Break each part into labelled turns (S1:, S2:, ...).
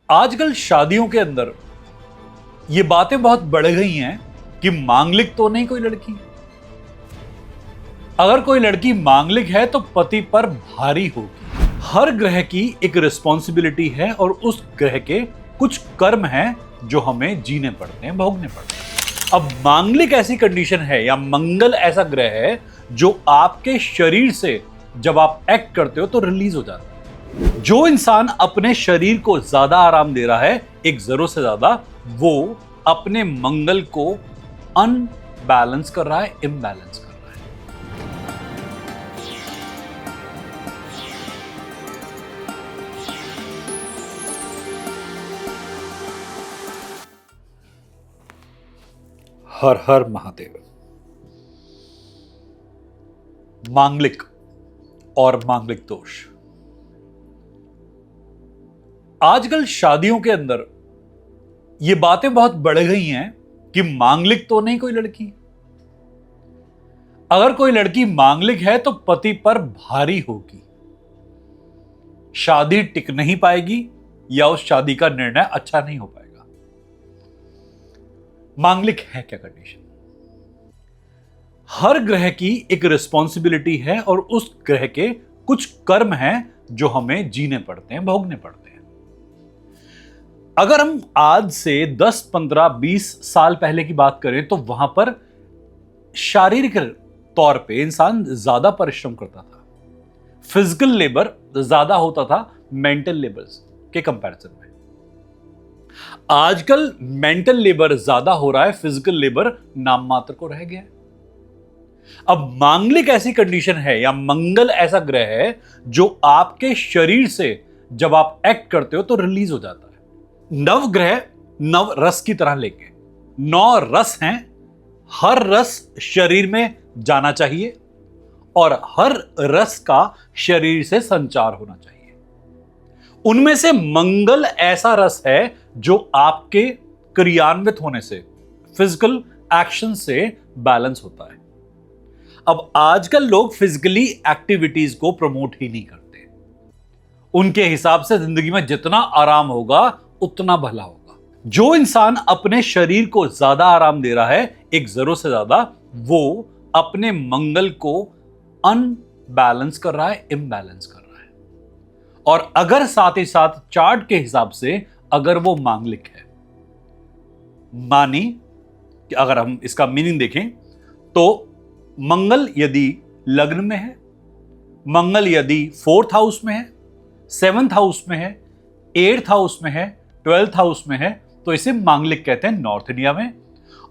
S1: आजकल शादियों के अंदर ये बातें बहुत बढ़ गई हैं कि मांगलिक तो नहीं कोई लड़की। अगर कोई लड़की मांगलिक है तो पति पर भारी होगी। हर ग्रह की एक रिस्पॉन्सिबिलिटी है और उस ग्रह के कुछ कर्म हैं जो हमें जीने पड़ते हैं, भोगने पड़ते हैं। अब मांगलिक ऐसी कंडीशन है या मंगल ऐसा ग्रह है जो आपके शरीर से जब आप एक्ट करते हो तो रिलीज हो जाता है। जो इंसान अपने शरीर को ज्यादा आराम दे रहा है, एक जरूरत से ज्यादा, वो अपने मंगल को अनबैलेंस कर रहा है, इम्बैलेंस कर रहा है। हर हर महादेव। मांगलिक और मांगलिक दोष। आजकल शादियों के अंदर ये बातें बहुत बढ़ गई हैं कि मांगलिक तो नहीं कोई लड़की। अगर कोई लड़की मांगलिक है तो पति पर भारी होगी, शादी टिक नहीं पाएगी या उस शादी का निर्णय अच्छा नहीं हो पाएगा। मांगलिक है क्या कंडीशन? हर ग्रह की एक रिस्पॉन्सिबिलिटी है और उस ग्रह के कुछ कर्म हैं जो हमें जीने पड़ते हैं, भोगने पड़ते हैं। अगर हम आज से 10, 15, 20 साल पहले की बात करें तो वहां पर शारीरिक तौर पे इंसान ज्यादा परिश्रम करता था, फिजिकल लेबर ज्यादा होता था मेंटल लेबर्स के कंपैरिजन में। आजकल मेंटल लेबर ज्यादा हो रहा है, फिजिकल लेबर नाम मात्र को रह गया है। अब मांगलिक ऐसी कंडीशन है या मंगल ऐसा ग्रह है जो आपके शरीर से जब आप एक्ट करते हो तो रिलीज हो जाता है। नवग्रह नव रस की तरह लेके 9 रस हैं, हर रस शरीर में जाना चाहिए और हर रस का शरीर से संचार होना चाहिए। उनमें से मंगल ऐसा रस है जो आपके क्रियान्वित होने से, फिजिकल एक्शन से बैलेंस होता है। अब आजकल लोग फिजिकली एक्टिविटीज को प्रमोट ही नहीं करते। उनके हिसाब से जिंदगी में जितना आराम होगा उतना भला होगा। जो इंसान अपने शरीर को ज्यादा आराम दे रहा है, एक जरूरत से ज्यादा, वो अपने मंगल को अनबैलेंस कर रहा है, इम्बैलेंस कर रहा है। और अगर साथ ही साथ चार्ट के हिसाब से अगर वो मांगलिक है, मानी कि अगर हम इसका मीनिंग देखें तो मंगल यदि लग्न में है, मंगल यदि 4th हाउस में है, 7th हाउस में है, 8th हाउस में है, 12th हाउस में है, तो इसे मांगलिक कहते हैं नॉर्थ इंडिया में।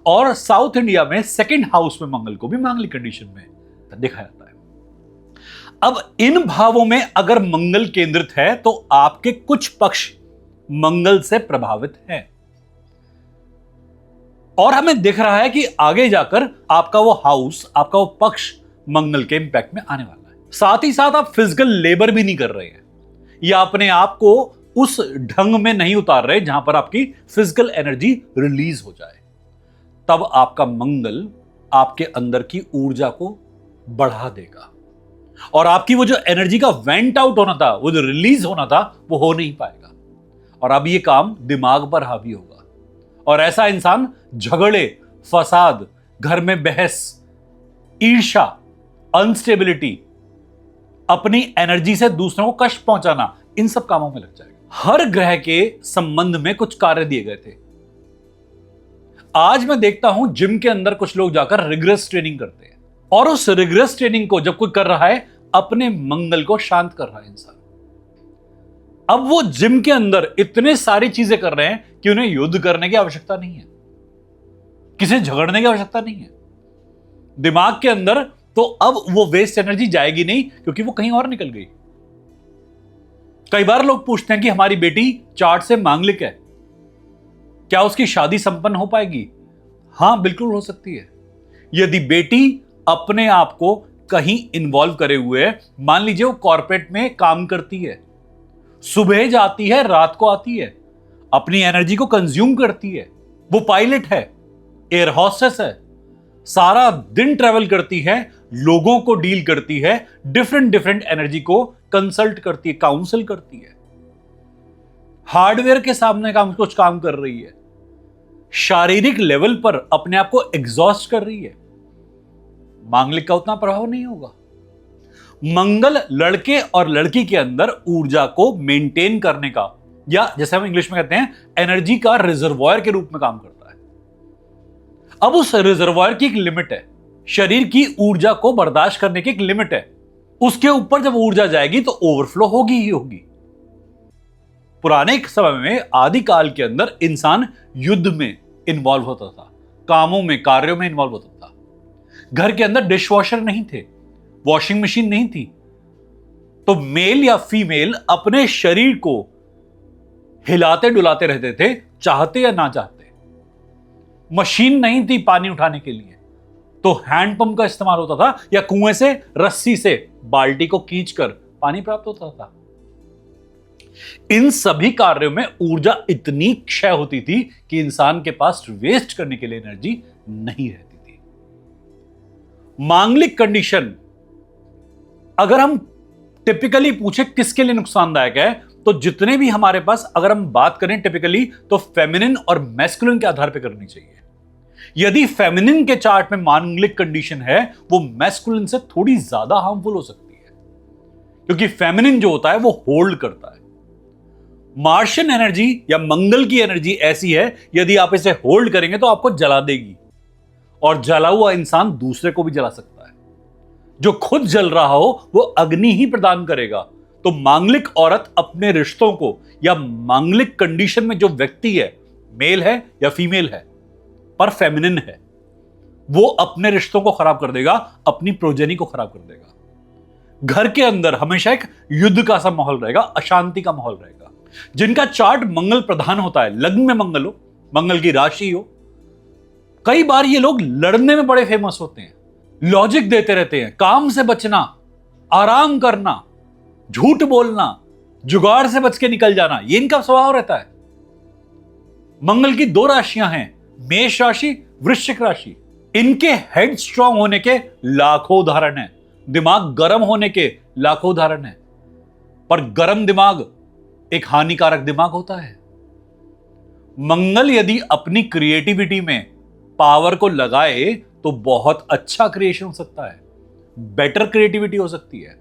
S1: और साउथ इंडिया में 2nd हाउस में मंगल को भी मांगलिक कंडीशन में देखा जाता है। अब इन भावों में अगर मंगल केंद्रित है तो आपके कुछ पक्ष मंगल से प्रभावित हैं और हमें दिख रहा है कि आगे जाकर आपका वो हाउस, आपका वो पक्ष मंगल के इंपैक्ट में आने वाला है। साथ ही साथ आप फिजिकल लेबर भी नहीं कर रहे हैं या अपने आप को उस ढंग में नहीं उतार रहे जहां पर आपकी फिजिकल एनर्जी रिलीज हो जाए। तब आपका मंगल आपके अंदर की ऊर्जा को बढ़ा देगा और आपकी वो जो एनर्जी का वेंट आउट होना था, वो जो रिलीज होना था, वो हो नहीं पाएगा। और अब ये काम दिमाग पर हावी होगा और ऐसा इंसान झगड़े, फसाद, घर में बहस, ईर्ष्या, अनस्टेबिलिटी, अपनी एनर्जी से दूसरों को कष्ट पहुंचाना, इन सब कामों में लग जाएगा। हर ग्रह के संबंध में कुछ कार्य दिए गए थे। आज मैं देखता हूं जिम के अंदर कुछ लोग जाकर रिग्रेस ट्रेनिंग करते हैं और उस रिग्रेस ट्रेनिंग को जब कोई कर रहा है, अपने मंगल को शांत कर रहा है इंसान। अब वो जिम के अंदर इतने सारी चीजें कर रहे हैं कि उन्हें युद्ध करने की आवश्यकता नहीं है, किसी झगड़ने की आवश्यकता नहीं है दिमाग के अंदर। तो अब वो वेस्ट एनर्जी जाएगी नहीं क्योंकि वो कहीं और निकल गई। कई बार लोग पूछते हैं कि हमारी बेटी चार्ट से मांगलिक है, क्या उसकी शादी संपन्न हो पाएगी? हां, बिल्कुल हो सकती है। यदि बेटी अपने आप को कहीं इन्वॉल्व करे हुए है, मान लीजिए वो कॉर्पोरेट में काम करती है, सुबह जाती है, रात को आती है, अपनी एनर्जी को कंज्यूम करती है, वो पायलट है, एयर हॉस्टेस है, सारा दिन ट्रेवल करती है, लोगों को डील करती है, डिफरेंट डिफरेंट एनर्जी को कंसल्ट करती है, काउंसल करती है। हार्डवेयर के सामने कुछ काम कर रही है, शारीरिक लेवल पर अपने आप को एग्जॉस्ट कर रही है। मांगलिक का उतना प्रभाव नहीं होगा। मंगल लड़के और लड़की के अंदर ऊर्जा को मेंटेन करने का, या जैसे हम इंग्लिश में कहते हैं एनर्जी का रिजर्वॉयर के रूप में काम करता है। अब उस रिजर्वॉयर की एक लिमिट है, शरीर की ऊर्जा को बर्दाश्त करने की एक लिमिट है। उसके ऊपर जब ऊर्जा जाएगी तो ओवरफ्लो होगी ही होगी। पुराने समय में आदिकाल के अंदर इंसान युद्ध में इन्वॉल्व होता था, कामों में, कार्यों में इन्वॉल्व होता था। घर के अंदर डिशवॉशर नहीं थे, वॉशिंग मशीन नहीं थी, तो मेल या फीमेल अपने शरीर को हिलाते डुलाते रहते थे, चाहते या ना चाहते। मशीन नहीं थी पानी उठाने के लिए, तो हैंडपंप का इस्तेमाल होता था, या कुएं से रस्सी से बाल्टी को खींचकर पानी प्राप्त होता था। इन सभी कार्यों में ऊर्जा इतनी क्षय होती थी कि इंसान के पास वेस्ट करने के लिए एनर्जी नहीं रहती थी। मांगलिक कंडीशन अगर हम टिपिकली पूछे किसके लिए नुकसानदायक है, तो जितने भी हमारे पास अगर हम बात करें टिपिकली, तो फेमिनिन और मैस्कुलिन के आधार पर करनी चाहिए। यदि फेमिनिन के चार्ट में मांगलिक कंडीशन है, वो मैस्कुलिन से थोड़ी ज्यादा हार्मफुल हो सकती है, क्योंकि फेमिनिन जो होता है वो होल्ड करता है। मार्शियन एनर्जी या मंगल की एनर्जी ऐसी है, यदि आप इसे होल्ड करेंगे तो आपको जला देगी, और जला हुआ इंसान दूसरे को भी जला सकता है। जो खुद जल रहा हो वो अग्नि ही प्रदान करेगा। तो मांगलिक औरत अपने रिश्तों को, या मांगलिक कंडीशन में जो व्यक्ति है, मेल है या फीमेल है पर फेमिनिन है, वो अपने रिश्तों को खराब कर देगा, अपनी प्रोजेनी को खराब कर देगा। घर के अंदर हमेशा एक युद्ध का सा माहौल रहेगा, अशांति का माहौल रहेगा। जिनका चार्ट मंगल प्रधान होता है, लग्न में मंगल हो, मंगल की राशि हो, कई बार ये लोग लड़ने में बड़े फेमस होते हैं, लॉजिक देते रहते हैं, काम से बचना, आराम करना, झूठ बोलना, जुगाड़ से बच के निकल जाना, ये इनका स्वभाव रहता है। मंगल की 2 राशियां हैं, मेष राशि, वृश्चिक राशि। इनके हेड स्ट्रांग होने के लाखों उदाहरण हैं, दिमाग गर्म होने के लाखों उदाहरण हैं, पर गर्म दिमाग एक हानिकारक दिमाग होता है। मंगल यदि अपनी क्रिएटिविटी में पावर को लगाए तो बहुत अच्छा क्रिएशन हो सकता है, बेटर क्रिएटिविटी हो सकती है।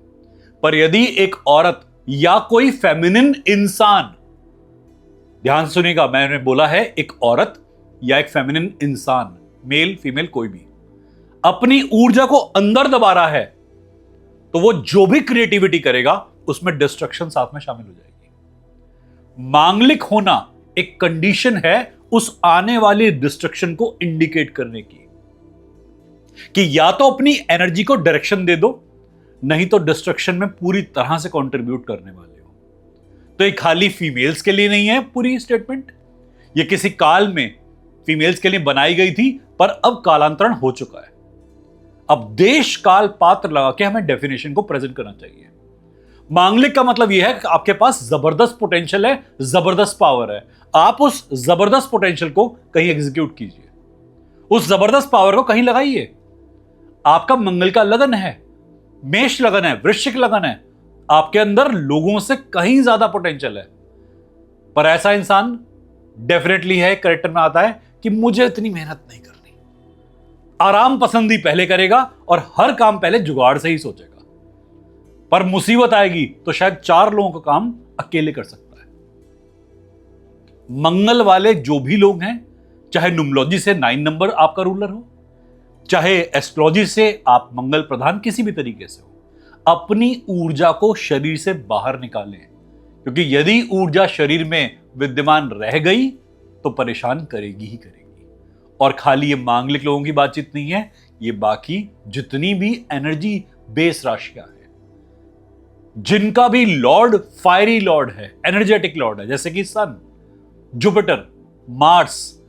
S1: पर यदि एक औरत या कोई फेमिनिन इंसान, ध्यान सुनिएगा, मैंने बोला है एक औरत या एक फेमिनिन इंसान, मेल फीमेल कोई भी, अपनी ऊर्जा को अंदर दबा रहा है, तो वो जो भी क्रिएटिविटी करेगा उसमें डिस्ट्रक्शन साथ में शामिल हो जाएगी। मांगलिक होना एक कंडीशन है उस आने वाली डिस्ट्रक्शन को इंडिकेट करने की, कि या तो अपनी एनर्जी को डायरेक्शन दे दो, नहीं तो डिस्ट्रक्शन में पूरी तरह से कंट्रीब्यूट करने वाले हो। तो ये खाली फीमेल्स के लिए नहीं है पूरी स्टेटमेंट, ये किसी काल में फीमेल्स के लिए बनाई गई थी, पर अब कालांतरण हो चुका है। अब देश काल पात्र लगा के हमें डेफिनेशन को प्रेजेंट करना चाहिए। मांगलिक का मतलब यह है कि आपके पास जबरदस्त पोटेंशियल है, जबरदस्त पावर है, आप उस जबरदस्त पोटेंशियल को कहीं एग्जीक्यूट कीजिए, उस जबरदस्त पावर को कहीं लगाइए। आपका मंगल का लगन है, मेष लगन है, वृश्चिक लगन है, आपके अंदर लोगों से कहीं ज्यादा पोटेंशियल है, पर ऐसा इंसान डेफिनेटली है, करेक्टर में आता है कि मुझे इतनी मेहनत नहीं करनी, आराम पसंदी पहले करेगा और हर काम पहले जुगाड़ से ही सोचेगा। पर मुसीबत आएगी तो शायद 4 लोगों का काम अकेले कर सकता है। मंगल वाले जो भी लोग हैं, चाहे न्यूमरोलॉजी से 9 नंबर आपका रूलर हो, चाहे एस्ट्रोलॉजी से आप मंगल प्रधान किसी भी तरीके से हो, अपनी ऊर्जा को शरीर से बाहर निकालें, क्योंकि यदि ऊर्जा शरीर में विद्यमान रह गई तो परेशान करेगी ही करेगी। और खाली ये मांगलिक लोगों की बातचीत नहीं है, ये बाकी जितनी भी एनर्जी बेस राशियां हैं, जिनका भी लॉर्ड फायरी लॉर्ड है, एनर्जेटिक लॉर्ड है, जैसे कि सन, जुपिटर, मार्स,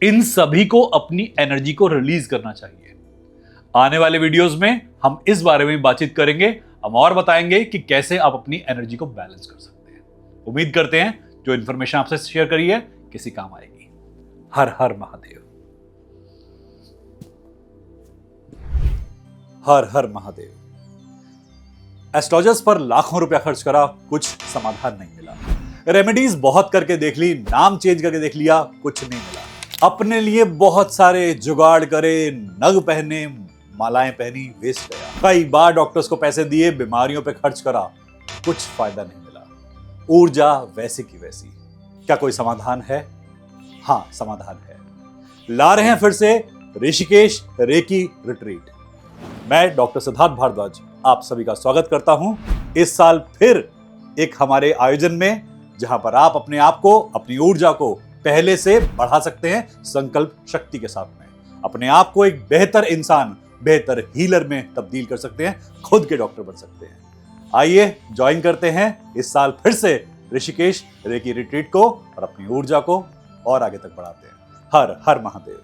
S1: इन सभी को अपनी एनर्जी को रिलीज करना चाहिए। आने वाले वीडियोस में हम इस बारे में बातचीत करेंगे, हम और बताएंगे कि कैसे आप अपनी एनर्जी को बैलेंस कर सकते हैं। उम्मीद करते हैं जो इन्फॉर्मेशन आपसे शेयर करी है किसी काम आएगी। हर हर महादेव, हर हर महादेव। एस्ट्रोलॉजर्स पर लाखों रुपया खर्च करा, कुछ समाधान नहीं मिला। रेमेडीज बहुत करके देख ली, नाम चेंज करके देख लिया, कुछ नहीं मिला। अपने लिए बहुत सारे जुगाड़ करे, नग पहने, मालाएं पहनी, वेस्ट गया। कई बार डॉक्टर्स को पैसे दिए, बीमारियों पे खर्च करा, कुछ फायदा नहीं मिला। ऊर्जा वैसी की वैसी। क्या कोई समाधान है? हाँ, समाधान है। ला रहे हैं फिर से ऋषिकेश रेकी रिट्रीट। मैं डॉक्टर सिद्धार्थ भारद्वाज आप सभी का स्वागत करता हूं इस साल फिर एक हमारे आयोजन में, जहां पर आप अपने आप को, अपनी ऊर्जा को पहले से बढ़ा सकते हैं संकल्प शक्ति के साथ में। अपने आप को एक बेहतर इंसान, बेहतर हीलर में तब्दील कर सकते हैं, खुद के डॉक्टर बन सकते हैं। आइए ज्वाइन करते हैं इस साल फिर से ऋषिकेश रेकी रिट्रीट को और अपनी ऊर्जा को और आगे तक बढ़ाते हैं। हर हर महादेव।